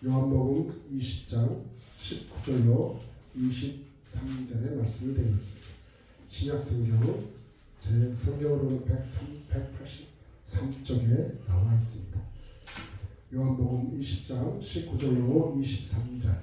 요한복음 20장 19절로 23절의 말씀을 드리겠습니다. 신약성경 제 성경으로는 183쪽에 나와 있습니다. 요한복음 20장 19절로 23절.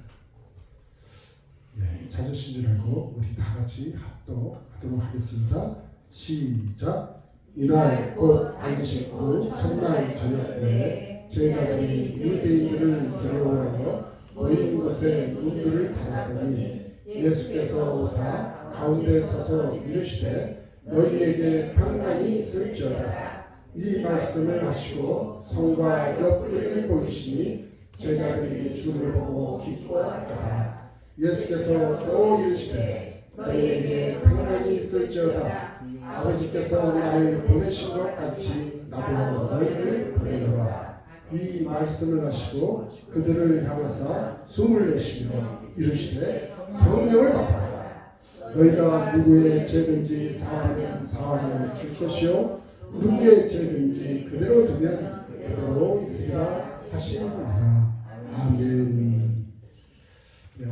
찾으신 줄 알고 우리 다 같이 합독하도록 하겠습니다. 시작. 이날 곧 안식 후 첫날 저녁 때 제자들이 유대인들을 데려와여 모인 곳에 문들을 닫았더니 예수께서 오사 가운데 서서 이르시되 너희에게 평강이 있을지어다. 이 말씀을 하시고 성과 옆구리를 보이시니 제자들이 주를 보고 기뻐하더라. 예수께서 또 이르시되 너희에게 평강이 있을지어다. 아버지께서 나를 보내신 것 같이 나도 너희를 보내노라. 이 말씀을 하시고 그들을 향하사 숨을 내쉬며 이르시되 성령을 받아라. 너희가 누구의 죄든지 사하면 사하여 줄 것이요 누구의 죄든지 그대로 두면 그대로 있으리라 하시니라. 아멘.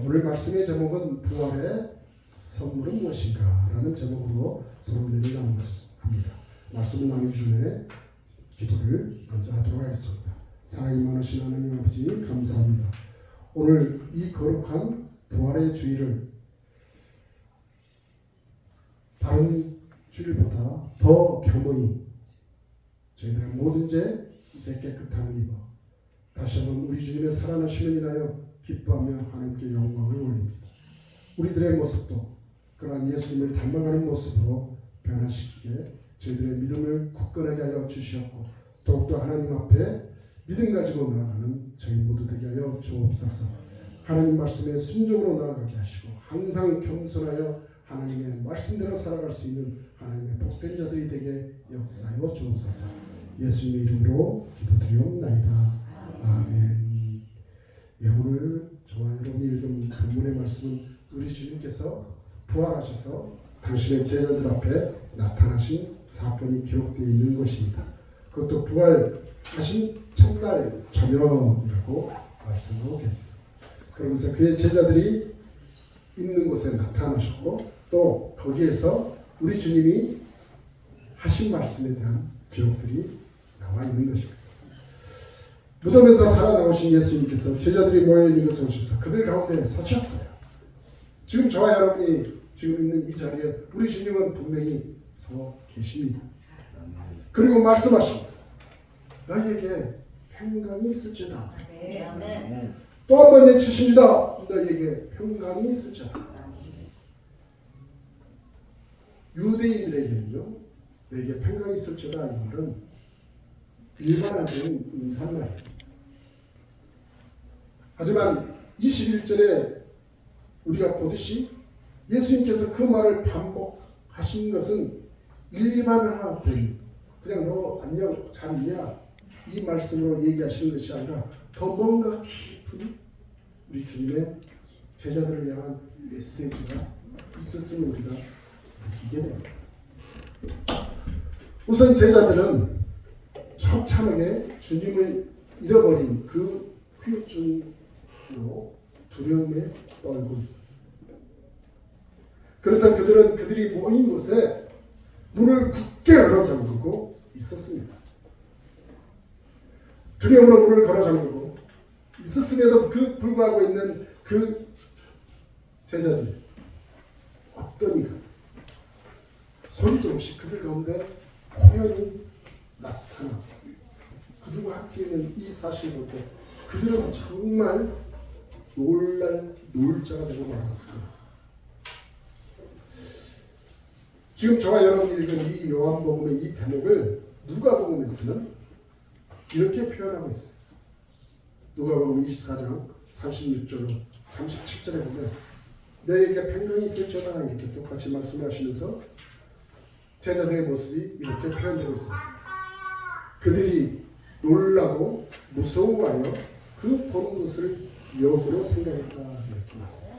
오늘 말씀의 제목은 부활의 선물은 무엇인가 라는 제목으로 설교를 나누고자 말씀을 나누기 전에 기도를 먼저 하도록 하겠습니다. 사랑이 많으신 하나님 아버지 감사합니다. 오늘 이 거룩한 부활의 주일을 다른 주일보다 더 겸허히 저희들의 모든 죄 이제 깨끗함을 입어 다시 한번 우리 주님의 살아나심을 인하여 기뻐하며 하나님께 영광을 올립니다. 우리들의 모습도 그러한 예수님을 닮아가는 모습으로 변화시키게 저희들의 믿음을 굳건하게 하여 주시었고 더욱더 하나님 앞에 믿음 가지고 나아가는 저희 모두 되게 하여 주옵소서. 하나님 말씀에 순종으로 나아가게 하시고 항상 겸손하여 하나님의 말씀대로 살아갈 수 있는 하나님의 복된 자들이 되게 역사하여 주옵소서. 예수님의 이름으로 기도드리옵나이다. 아멘. 오늘 저와 여러분이 읽은 본문의 말씀은 우리 주님께서 부활하셔서 당신의 제자들 앞에 나타나신 사건이 기록되어 있는 것입니다. 그것도 부활하신 첫날 저녁이라고 말씀하고 계십니다. 그러면서 그의 제자들이 있는 곳에 나타나셨고 또 거기에서 우리 주님이 하신 말씀에 대한 기록들이 나와 있는 것입니다. 무덤에서 살아나오신 예수님께서 제자들이 모여있는 곳에 오셔서 그들 가운데 서셨어요. 지금 저와 여러분이 지금 있는 이 자리에 우리 주님은 분명히 서 계십니다. 그리고 말씀하십니다. 너희에게 평강이 있을지어다. 또 한 번 외치십니다. 너희에게 평강이 있을지어다. 유대인들에게는요, 너희에게 평강이 있을지어다 이 말은 일반화된 인사말이었어요. 하지만 21절에 우리가 보듯이 예수님께서 그 말을 반복하신 것은 일반화된 그냥 너 안녕 잘 있냐 이 말씀으로 얘기하시는 것이 아니라 더 뭔가 깊은 우리 주님의 제자들을 향한 메시지가 있었음을 우리가 느끼게 됩니다. 우선 제자들은 처참하게 주님을 잃어버린 그 후유증으로 두려움에 떨고 있었습니다. 그래서 그들은 그들이 모인 곳에 문을 굳게 걸어 잠그고 있었습니다. 두려움으로 문을 걸어 잠그고 있었음에도 불구하고 있는 그 제자들 어떤 이가 소리도 없이 그들 가운데 호연히 나타나 그들과 함께 있는 이 사실을 볼 때 그들은 정말 놀랄 자가 되고 말았습니다. 지금 저와 여러분이 읽은 이 요한복음의 이 대목을 누가복음에서는 이렇게 표현하고 있어요. 누가복음 24장 36절로 37절에 보면 너에게 평강이 있을지어다 이렇게 똑같이 말씀하시면서 제자들의 모습이 이렇게 표현되고 있습니다. 그들이 놀라고 무서워하여 그 보는 것을 역으로 생각했다 이렇게 말씀합니다.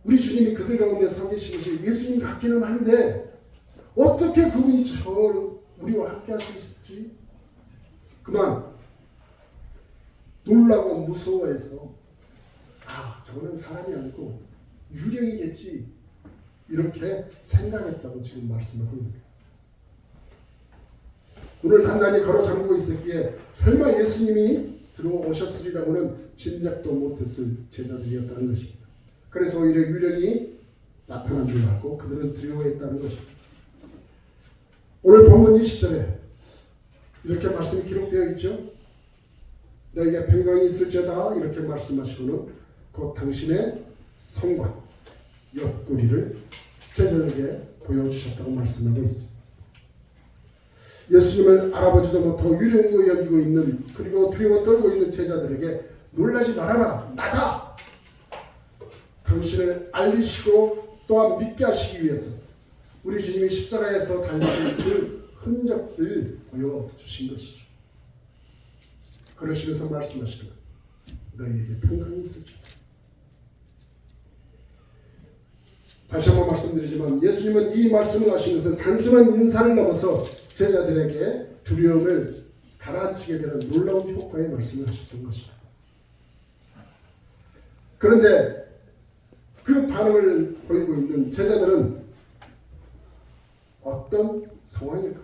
우리 주님이 그들 가운데 서 계신 것이 예수님 같기는 한데 어떻게 그분이 우리와 함께 할 수 있을지 그만 놀라고 무서워해서 저거는 사람이 아니고 유령이겠지 이렇게 생각했다고 지금 말씀하고 있는 거예요. 문을 단단히 걸어 잠그고 있었기에 설마 예수님이 들어오셨으리라고는 짐작도 못했을 제자들이었다는 것입니다. 그래서 오히려 유령이 나타난 줄 알고 그들은 두려워했다는 것입니다. 오늘 본문 20절에 이렇게 말씀이 기록되어 있죠. 너에게 평강이 있을지어다 이렇게 말씀하시고는 곧 당신의 손과 옆구리를 제자들에게 보여주셨다고 말씀하고 있습니다. 예수님을 알아보지도 못하고 유령으로 여기고 있는 그리고 두려워 떨고 있는 제자들에게 놀라지 말아라 나다 당신을 알리시고 또한 믿게 하시기 위해서 우리 주님이 십자가에서 달리신 그 흔적을 보여주신 것이죠. 그러시면서 말씀하시는 너희에게 평강이 있을지. 다시 한번 말씀드리지만 예수님은 이 말씀을 하신 것은 단순한 인사를 넘어서 제자들에게 두려움을 가라앉히게 되는 놀라운 효과의 말씀을 하셨던 것입니다. 그런데 그 반응을 보이고 있는 제자들은 어떤 상황일까?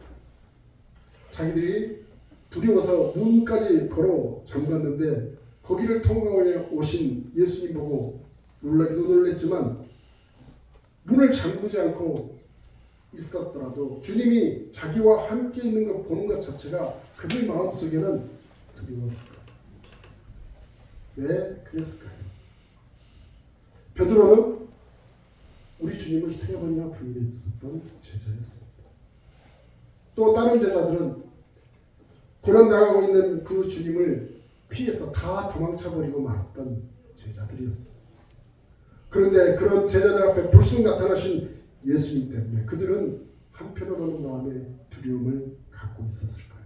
자기들이 두려워서 문까지 걸어 잠갔는데 거기를 통과해 오신 예수님 보고 놀라기도 놀랬지만 문을 잠그지 않고 있었더라도 주님이 자기와 함께 있는 것 보는 것 자체가 그들 마음속에는 두려웠을까요? 왜 그랬을까요? 베드로는 우리 주님을 3번이나 부인했었던 제자였습니다. 또 다른 제자들은 고난당하고 있는 그 주님을 피해서 다 도망쳐버리고 말았던 제자들이었습니다. 그런데 그런 제자들 앞에 불쑥 나타나신 예수님 때문에 그들은 한편으로는 마음에 두려움을 갖고 있었을 거예요.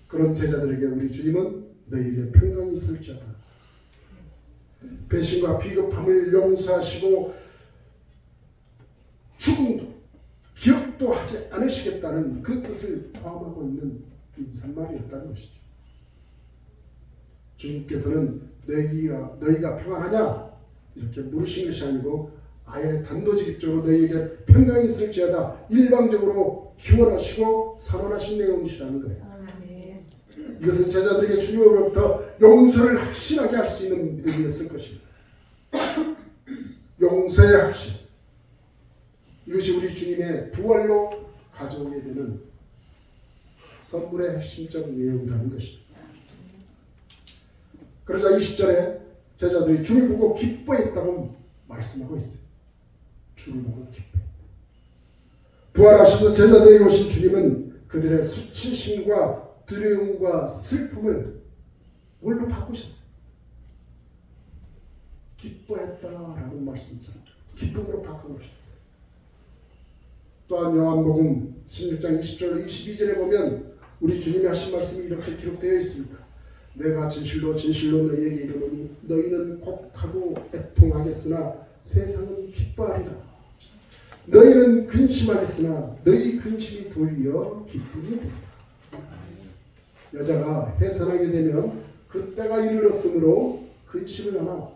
그런 제자들에게 우리 주님은 너희에게 평강이 있을지어다. 배신과 비겁함을 용서하시고 죽음도 기억도 하지 않으시겠다는 그 뜻을 포함하고 있는 인사말이었다는 것이죠. 주님께서는 너희가 평안하냐? 이렇게 물으신 것이 아니고 아예 단도직입적으로 너희에게 평강이 있을지어다 일방적으로 기원하시고 선언하신 내용이시라는 거예요. 이것은 제자들에게 주님으로부터 용서를 확신하게 할 수 있는 믿음이었을 것입니다. 용서의 확신. 이것이 우리 주님의 부활로 가져오게 되는 선물의 핵심적 내용이라는 것입니다. 그러자 20절에 제자들이 주를 보고 기뻐했다고 말씀하고 있어요. 주를 보고 기뻐. 부활하셔서 제자들에게 오신 주님은 그들의 수치심과 두려움과 슬픔을 뭘로 바꾸셨어요? 기뻐했다라는 말씀처럼 기쁨으로 바꿔놓으셨어요. 또한 요한복음 16장 20절 22절에 보면 우리 주님이 하신 말씀이 이렇게 기록되어 있습니다. 내가 진실로 진실로 너희에게 이르노니 너희는 곡하고 애통하겠으나 세상은 기뻐하리라. 너희는 근심하겠으나 너희 근심이 도리어 기쁨이 되리라. 여자가 해산하게 되면 그때가 이르렀으므로 근심을 하나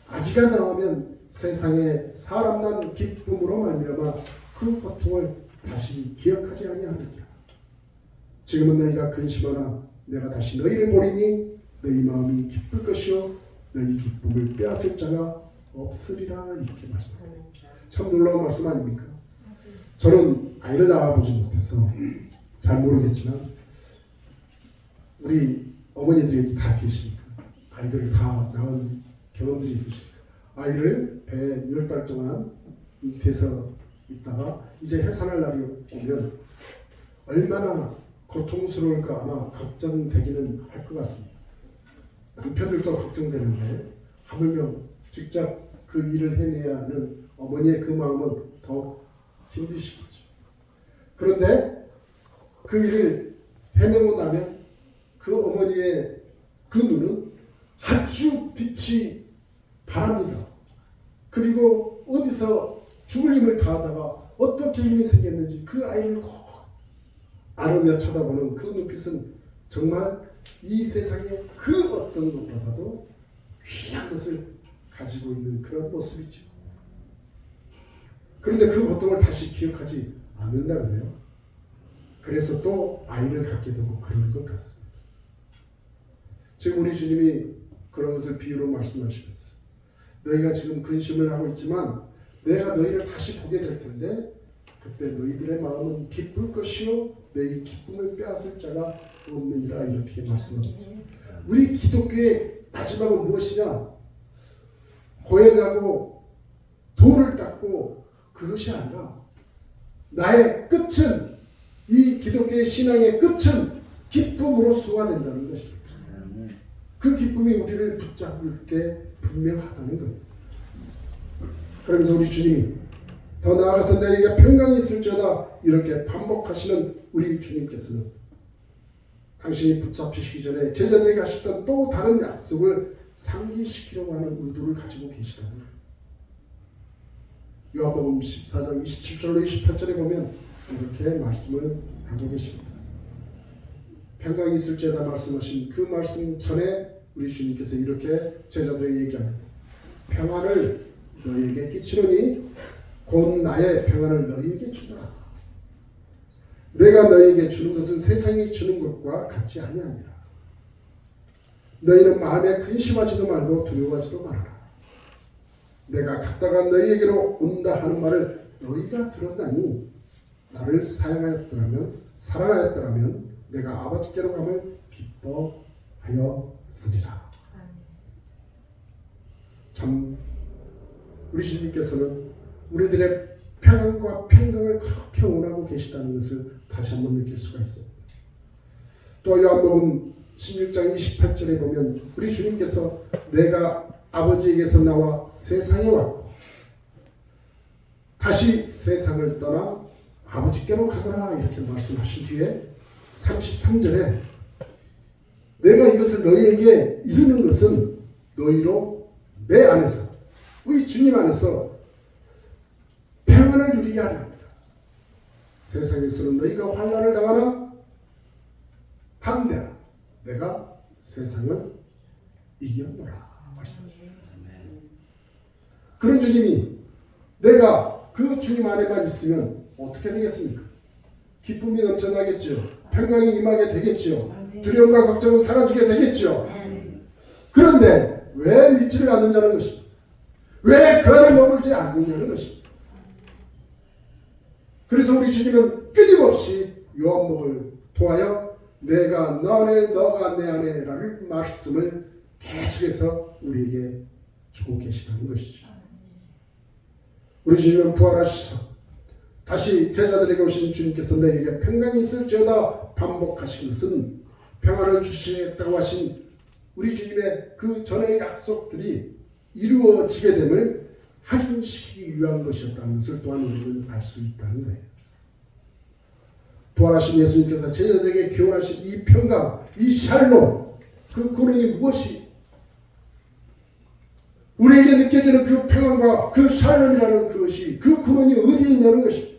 아기가 나오면 세상에 사람 난 기쁨으로 말미암아 그 고통을 다시 기억하지 아니하느니라. 지금은 너희가 근심하나 내가 다시 너희를 보리니 너희 마음이 기쁠 것이요 너희 기쁨을 빼앗을 자가 없으리라. 이렇게 말씀합니다. 참 놀라운 말씀 아닙니까? 저는 아이를 낳아보지 못해서 잘 모르겠지만 우리 어머니들이 다 계시니까 아이들을 다 낳은 경험들이 있으시니까 아이를 배에 10달 동안 잉태해서 있다가 이제 해산할 날이 오면 얼마나 고통스러울까 아마 걱정되기는 할 것 같습니다. 남편들도 걱정되는데 하물며 직접 그 일을 해내야 하는 어머니의 그 마음은 더 힘드시겠죠. 그런데 그 일을 해내고 나면 그 어머니의 그 눈은 아주 빛이 바랍니다. 그리고 어디서 죽을 힘을 다하다가 어떻게 힘이 생겼는지 그 아이를 꼭 아르며 쳐다보는 그 눈빛은 정말 이 세상의 그 어떤 것보다도 귀한 것을 가지고 있는 그런 모습이죠. 그런데 그 고통을 다시 기억하지 않는다 그래요. 그래서 또 아이를 갖게 되고 그런 것 같습니다. 지금 우리 주님이 그런 것을 비유로 말씀하시면서 너희가 지금 근심을 하고 있지만 내가 너희를 다시 보게 될 텐데 그때 너희들의 마음은 기쁠 것이요 너희 기쁨을 빼앗을 자가 없느니라 이렇게 말씀하고 있습니다. 우리 기독교의 마지막은 무엇이냐? 고행하고 도를 닦고 그것이 아니라 나의 끝은 이 기독교의 신앙의 끝은 기쁨으로 소화된다는 것입니다. 그 기쁨이 우리를 붙잡을 게 분명하다는 거예요. 그러면서 우리 주님이 더 나아가서 너희에게 평강이 있을지어다 이렇게 반복하시는 우리 주님께서는 당신이 붙잡히시기 전에 제자들에게 하셨던 또 다른 약속을 상기시키려고 하는 의도를 가지고 계시다는 거예요. 요한복음 14장 27절로 28절에 보면 이렇게 말씀을 하고 계십니다. 평강이 있을지어다 말씀하신 그 말씀 전에 우리 주님께서 이렇게 제자들에게 얘기합니다. 평안을 너희에게 끼치노니 곧 나의 평안을 너희에게 주노라. 내가 너희에게 주는 것은 세상이 주는 것과 같지 아니하니라. 너희는 마음에 근심하지도 말고 두려워하지도 말아라. 내가 갔다가 너희에게로 온다 하는 말을 너희가 들었나니 나를 사랑하였더라면 내가 아버지께로 감을 기뻐하였으리라. 참 우리 주님께서는 우리들의 평안과 평강을 그렇게 원하고 계시다는 것을 다시 한번 느낄 수가 있습니다. 또 요한복음 16장 28절에 보면 우리 주님께서 내가 아버지에게서 나와 세상에 왔고 다시 세상을 떠나 아버지께로 가더라 이렇게 말씀하신 뒤에 33절에 내가 이것을 너희에게 이루는 것은 너희로 내 안에서 우리 주님 안에서 평안을 누리게 하려 합니다. 세상에서는 너희가 환난을 당하나 담대하라. 내가 세상을 이겼노라. 그런 주님이 내가 그 주님 안에만 있으면 어떻게 되겠습니까? 기쁨이 넘쳐나겠지요. 평강이 임하게 되겠지요. 두려움과 걱정은 사라지게 되겠지요. 그런데 왜 믿지를 않느냐는 것입니다. 왜 그 안에 머물지 않느냐는 것입니다. 그래서 우리 주님은 끊임없이 요한복음을 통하여 내가 너 안에 너가 내 안에 라는 말씀을 계속해서 우리에게 주고 계시다는 것이죠. 우리 주님은 부활하시소 다시 제자들에게 오신 주님께서 너희에게 평강이 있을지어다 반복하신 것은 평안을 주시겠다고 하신 우리 주님의 그 전의 약속들이 이루어지게 됨을 확인시키기 위한 것이었다는 것을 또한 우리는 알 수 있다는 거예요. 부활하신 예수님께서 제자들에게 교훈하신 이 평강, 이 샬롬, 그 근원이 무엇이 우리에게 느껴지는 그 평안과 그 샬롬이라는 그것이 그 근원이 어디에 있냐는 것입니다.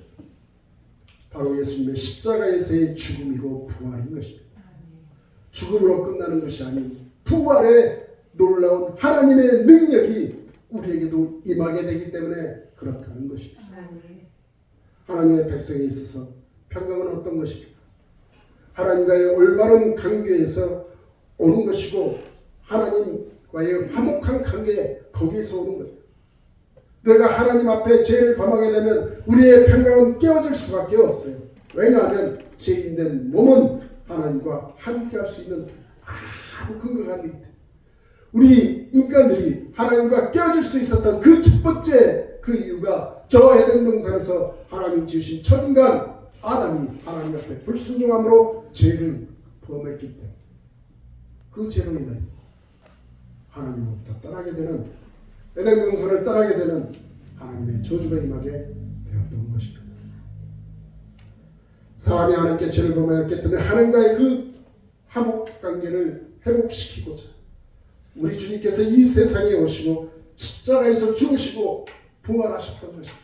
바로 예수님의 십자가에서의 죽음이고 부활인 것입니다. 죽음으로 끝나는 것이 아닌 부활의 놀라운 하나님의 능력이 우리에게도 임하게 되기 때문에 그렇다는 것입니다. 하나님의 백성에 있어서 평강은 어떤 것입니까? 하나님과의 올바른 관계에서 오는 것이고 하나님과의 화목한 관계 거기에서 오는 거죠. 내가 하나님 앞에 죄를 범하게 되면 우리의 평강은 깨어질 수밖에 없어요. 왜냐하면 죄인된 몸은 하나님과 함께할 수 있는 아무 근거가 안 되기 때문에 우리 인간들이 하나님과 깨어질 수 있었던 그 첫 번째 그 이유가 저 에덴 동산에서 하나님이 지으신 첫인간 아담이 하나님 앞에 불순종함으로 죄를 범했기 때문에 그 죄로 인해 하나님으로부터 떠나게 되는 에덴 동산을 떠나게 되는 하나님의 저주가 임하게 되었던 것입니다. 사람이 하나님께 죄를 범하였기 때문에 하나님과의 그 화목관계를 회복시키고자 우리 주님께서 이 세상에 오시고 십자가에서 죽으시고 부활하셨던 것입니다.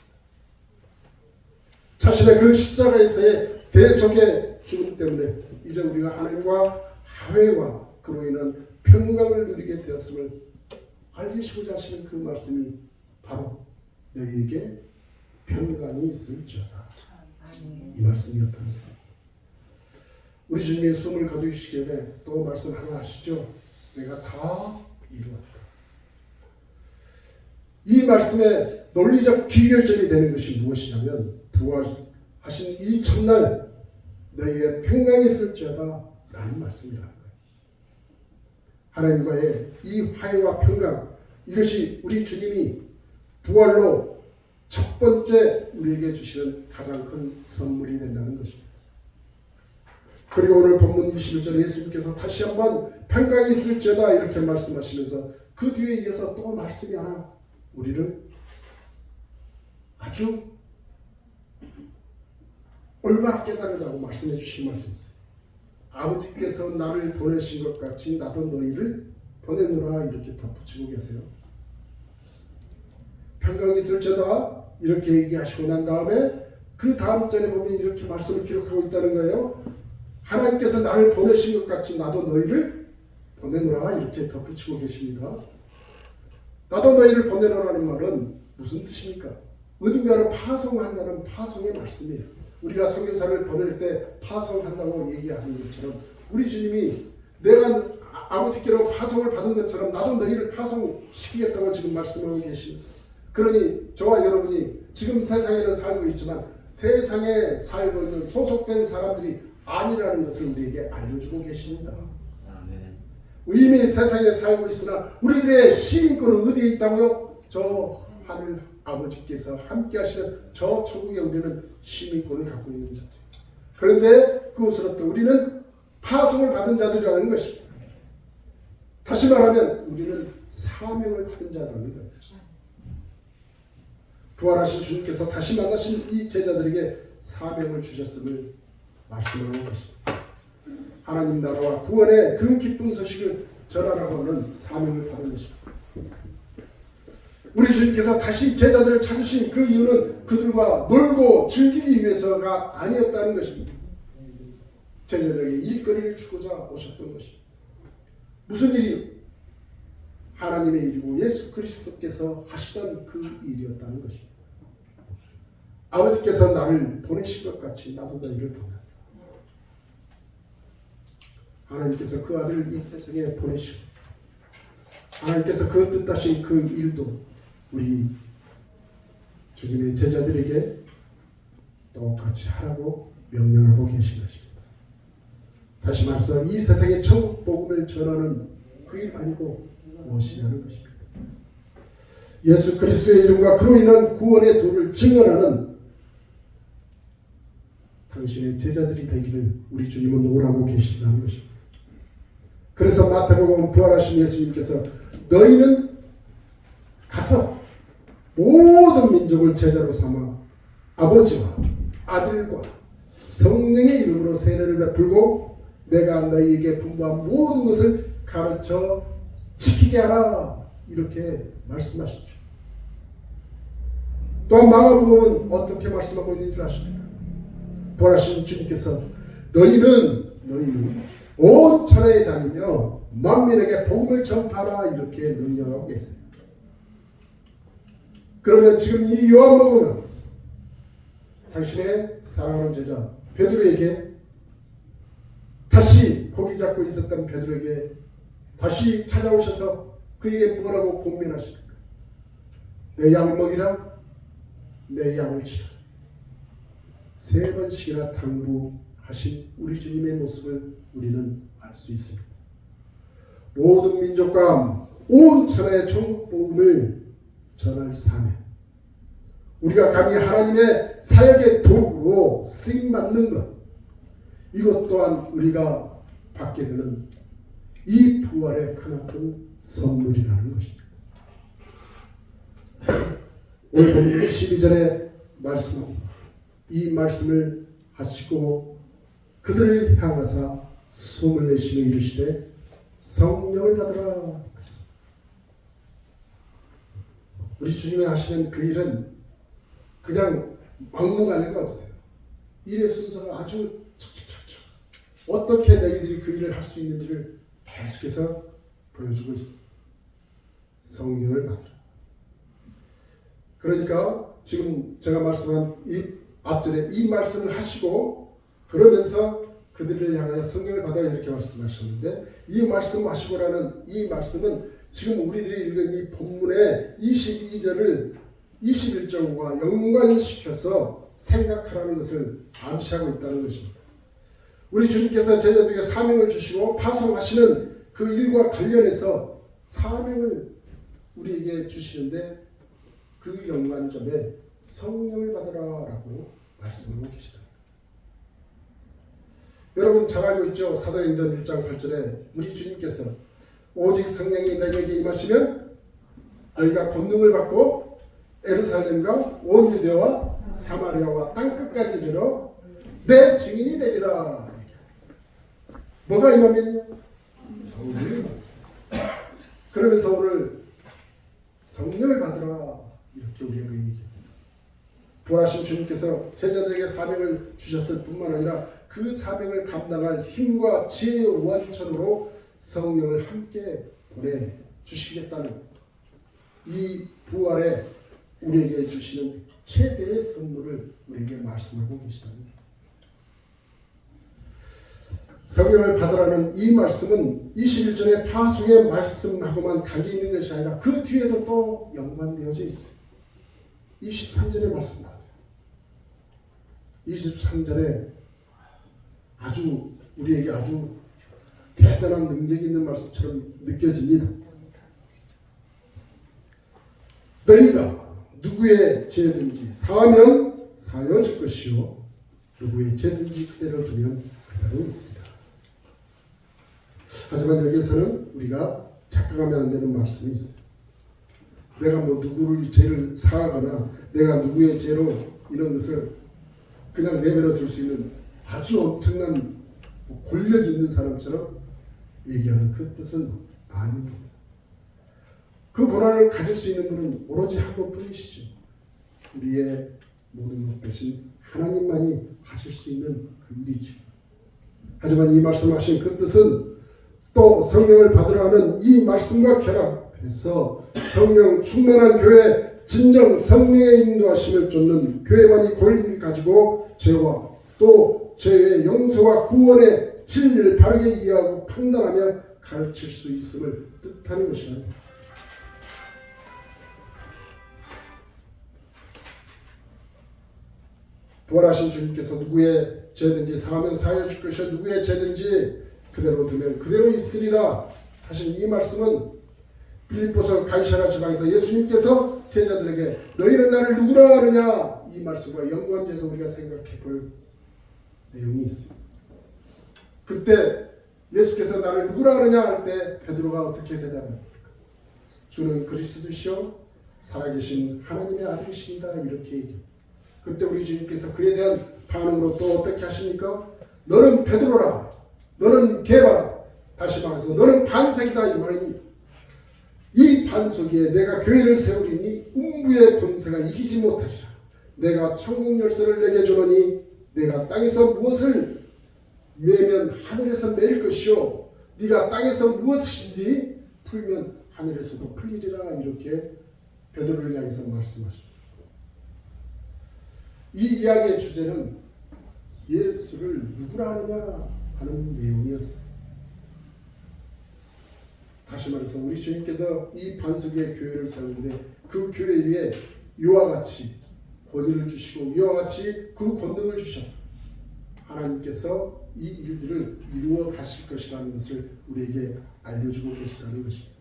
자신의 그 십자가에서의 대속의 죽음 때문에 이제 우리가 하나님과 화해와 그로 인한 평강을 누리게 되었음을 알리시고자 하시는 그 말씀이 바로 너희에게 평강이 있을지어다. 이 말씀이었다는 거예요. 우리 주님이 숨을 거두시기에 또 말씀 하나 하시죠. 내가 다 이루었다. 이 말씀의 논리적 기결점이 되는 것이 무엇이냐면 부활하신 이 첫날 너희의 평강이 있을지어다 라는 말씀이라는 거예요. 하나님과의 이 화해와 평강, 이것이 우리 주님이 부활로 첫 번째 우리에게 주시는 가장 큰 선물이 된다는 것입니다. 그리고 오늘 본문 21절에 예수님께서 다시 한번 평강이 있을지어다 이렇게 말씀하시면서 그 뒤에 이어서 또 말씀이 하나 우리를 아주 올바로 깨달으라고 말씀해 주신 말씀이 있어요. 아버지께서 나를 보내신 것 같이 나도 너희를 보내노라 이렇게 덧붙이고 계세요. 평강이 있을지어다 이렇게 얘기하시고 난 다음에 그 다음 절에 보면 이렇게 말씀을 기록하고 있다는 거예요. 하나님께서 나를 보내신 것 같이 나도 너희를 보내노라 이렇게 덧붙이고 계십니다. 나도 너희를 보내노라는 말은 무슨 뜻입니까? 어딘가를 파송한다는 파송의 말씀이에요. 우리가 선교사를 보낼 때 파송한다고 얘기하는 것처럼 우리 주님이 내가 아버지께로 파송을 받은 것처럼 나도 너희를 파송시키겠다고 지금 말씀하고 계십니다. 그러니 저와 여러분이 지금 세상에는 살고 있지만 세상에 살고 있는 소속된 사람들이 아니라는 것을 우리에게 알려주고 계십니다. 이미 세상에 살고 있으나 우리들의 시민권은 어디에 있다고요? 저 하늘 아버지께서 함께 하시는 저 천국에 우리는 시민권을 갖고 있는 자들. 그런데 그것으로부터 우리는 파송을 받은 자들이라는 것입니다. 다시 말하면 우리는 사명을 받은 자라는 거예요. 부활하신 주님께서 다시 만나신 이 제자들에게 사명을 주셨음을 말씀하는 것입니다. 하나님 나라와 구원의 그 기쁜 소식을 전하라고 하는 사명을 받은 것입니다. 우리 주님께서 다시 제자들을 찾으신 그 이유는 그들과 놀고 즐기기 위해서가 아니었다는 것입니다. 제자들에게 일거리를 주고자 오셨던 것입니다. 무슨 일이요? 하나님의 일이고 예수 그리스도께서 하시던 그 일이었다는 것입니다. 아버지께서 나를 보내신 것 같이 나도 너희를 보낸다. 하나님께서 그 아들을 이 세상에 보내시고 하나님께서 그 뜻하신 그 일도 우리 주님의 제자들에게 똑같이 하라고 명령하고 계신 것입니다. 다시 말해서 이 세상에 천국 복음을 전하는 그 일 아니고 무엇이냐는 것입니다. 예수 그리스도의 이름과 그로 인한 구원의 도를 증언하는 당신의 제자들이 되기를 우리 주님은 원하고 계신다는 것입니다. 그래서 마태복음 부활하신 예수님께서 너희는 가서 모든 민족을 제자로 삼아 아버지와 아들과 성령의 이름으로 세례를 베풀고 내가 너희에게 분부한 모든 것을 가르쳐 지키게 하라 이렇게 말씀하시죠. 또한 마가복음은 어떻게 말씀하고 있는지 아십니까? 부활하신 주님께서 너희는 온 천하에 다니며 만민에게 복음을 전파하라 이렇게 명령하고 계세요. 그러면 지금 이 요한복음은 당신의 사랑하는 제자 베드로에게 다시 고기 잡고 있었던 베드로에게 다시 찾아오셔서 그에게 뭐라고 권면하십니까? 내 양을 먹이라, 내 양을 치라. 3번씩이나 당부하신 우리 주님의 모습을 우리는 알 수 있습니다. 모든 민족과 온 천하의 천국 복음을 전할 사명. 우리가 감히 하나님의 사역의 도구로 쓰임받는 것. 이것 또한 우리가 받게 되는 이 부활의 크나큰 선물이라는 것입니다. 오늘 본문 12절에 말씀합니다. 이 말씀을 하시고 그들을 향하사 숨을 내쉬며 이르시되 성령을 받으라. 우리 주님이 하시는 그 일은 그냥 막무가내가 없어요. 일의 순서가 아주 척척척척 어떻게 너희들이 그 일을 할 수 있는지를 계속해서 보여주고 있습니다. 성령을 받으라. 그러니까 지금 제가 말씀한 이 앞전에 이 말씀을 하시고 그러면서 그들을 향하여 성령을 받아라 이렇게 말씀하셨는데, 이 말씀하시고라는 이 말씀은 지금 우리들이 읽은 이 본문의 22절을 21절과 연관시켜서 생각하라는 것을 암시하고 있다는 것입니다. 우리 주님께서 제자들에게 사명을 주시고 파송하시는 그 일과 관련해서 사명을 우리에게 주시는데 그 연관점에 성령을 받으라라고 말씀하고 계시다. 여러분 잘 알고 있죠? 사도행전 1장 8절에 우리 주님께서 오직 성령이 너희에게 임하시면 너희가 권능을 받고 예루살렘과 온 유대와 사마리아와 땅끝까지 이르러 내 증인이 되리라. 뭐가 임하면요? 성령을 받으라. 그러면서 오늘 성령을 받으라 이렇게 우리에게 얘기합니다. 부활하신 주님께서 제자들에게 사명을 주셨을 뿐만 아니라 그 사명을 감당할 힘과 지혜의 원천으로 성령을 함께 보내주시겠다는 이 부활에 우리에게 주시는 최대의 선물을 우리에게 말씀하고 계시답니다. 성령을 받으라는 이 말씀은 21절의 파송의 말씀하고만 관계 있는 것이 아니라 그 뒤에도 또 연관되어져 있어요. 23절의 말씀입니다. 23절에 아주 우리에게 아주 대단한 능력이 있는 말씀처럼 느껴집니다. 너희가 누구의 죄든지 사하면 사여질 것이요 누구의 죄든지 그대로 두면 그대로 있으리라. 하지만 여기서는 우리가 착각하면 안 되는 말씀이 있어요. 내가 뭐 누구를 죄를 사하거나 내가 누구의 죄로 이런 것을 그냥 내버려 둘 수 있는 아주 엄청난 권력이 있는 사람처럼 얘기하는 그 뜻은 아닙니다. 그 권한을 가질 수 있는 분은 오로지 한 분뿐이시죠. 우리의 모든 것 대신 하나님만이 하실 수 있는 그 일이죠. 하지만 이 말씀하신 그 뜻은 또 성령을 받으라는 이 말씀과 결합해서 성령 충만한 교회, 진정 성령의 인도하심을 쫓는 교회만이 권리를 가지고 죄와 또 죄의 용서와 구원의 진리를 바르게 이해하고 판단하며 가르칠 수 있음을 뜻하는 것입니다. 부활하신 주님께서 누구의 죄든지 사하면 사하여질 것이요 누구의 죄든지 그대로 두면 그대로 있으리라 하신 이 말씀은 빌립보서 가이사랴 지방에서 예수님께서 제자들에게 너희는 나를 누구라 하느냐 이 말씀과 연관돼서 우리가 생각해 볼 내용이 있습니다. 그때 예수께서 나를 누구라 하느냐 할 때 베드로가 어떻게 대답합니까? 주는 그리스도시요 살아계신 하나님의 아들이십니다 이렇게 얘기합니다. 그때 우리 주님께서 그에 대한 반응으로 또 어떻게 하십니까? 너는 베드로라 너는 게바라 다시 말해서 너는 반석이다 이 말입니다. 이 반석 위에 내가 교회를 세우리니 음부의 권세가 이기지 못하리라. 내가 천국 열쇠를 내게 주노니 내가 땅에서 무엇을 매면 하늘에서 매일 것이요 네가 땅에서 무엇인지 풀면 하늘에서도 풀리리라 이렇게 베드로를 향해서 말씀하십니다. 이 이야기의 주제는 예수를 누구라 하느냐 하는 내용이었어요. 다시 말해서 우리 주님께서 이 반석 위에 교회를 세우는데 그 교회 위에 이와 같이 권위를 주시고 이와 같이 그 권능을 주셨어요. 하나님께서 이 일들을 이루어 가실 것이라는 것을 우리에게 알려주고 계시다는 것입니다.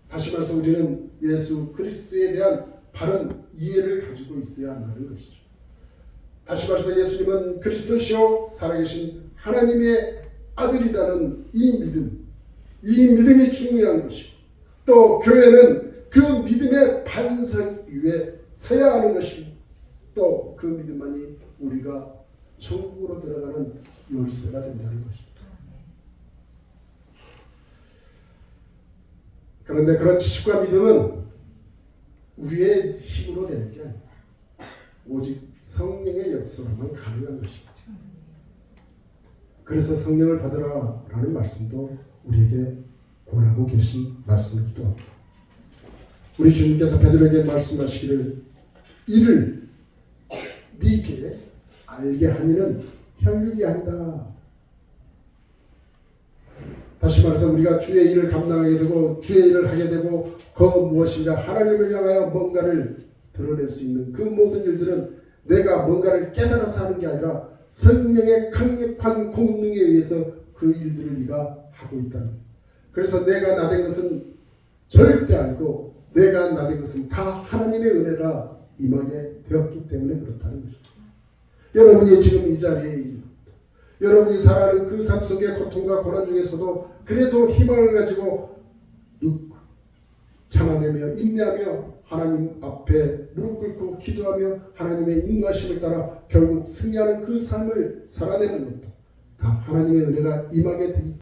다시 말해서 우리는 예수 그리스도에 대한 바른 이해를 가지고 있어야 한다는 것이죠. 다시 말해서 예수님은 그리스도시요 살아계신 하나님의 아들이라는 이 믿음이 중요한 것이고 또 교회는 그 믿음의 반석 위에 서야 하는 것이고 또 그 믿음만이 우리가 천국으로 들어가는 열쇠가 된다는 것입니다. 그런데 그런 지식과 믿음은 우리의 힘으로 되는 게 아닙니다. 오직 성령의 역사로만 가능한 것입니다. 그래서 성령을 받으라라는 말씀도 우리에게 권하고 계신 말씀이기도 합니다. 우리 주님께서 베드로에게 말씀하시기를 이를 네게 알게 하니는 혈육이 아니다. 다시 말해서 우리가 주의 일을 감당하게 되고 주의 일을 하게 되고 그 무엇인가 하나님을 향하여 뭔가를 드러낼 수 있는 그 모든 일들은 내가 뭔가를 깨달아서 하는 게 아니라 성령의 강력한 공능에 의해서 그 일들을 네가 하고 있다는 거예요. 그래서 내가 나된 것은 절대 아니고 내가 나된 것은 다 하나님의 은혜가 임하게 되었기 때문에 그렇다는 것입니다. 여러분이 지금 이 자리에 있는 것도, 여러분이 살아가는 그 삶 속의 고통과 고난 중에서도 그래도 희망을 가지고 참아내며 인내하며 하나님 앞에 무릎 꿇고 기도하며 하나님의 인도하심을 따라 결국 승리하는 그 삶을 살아내는 것도 다 하나님의 은혜가 임하게 되기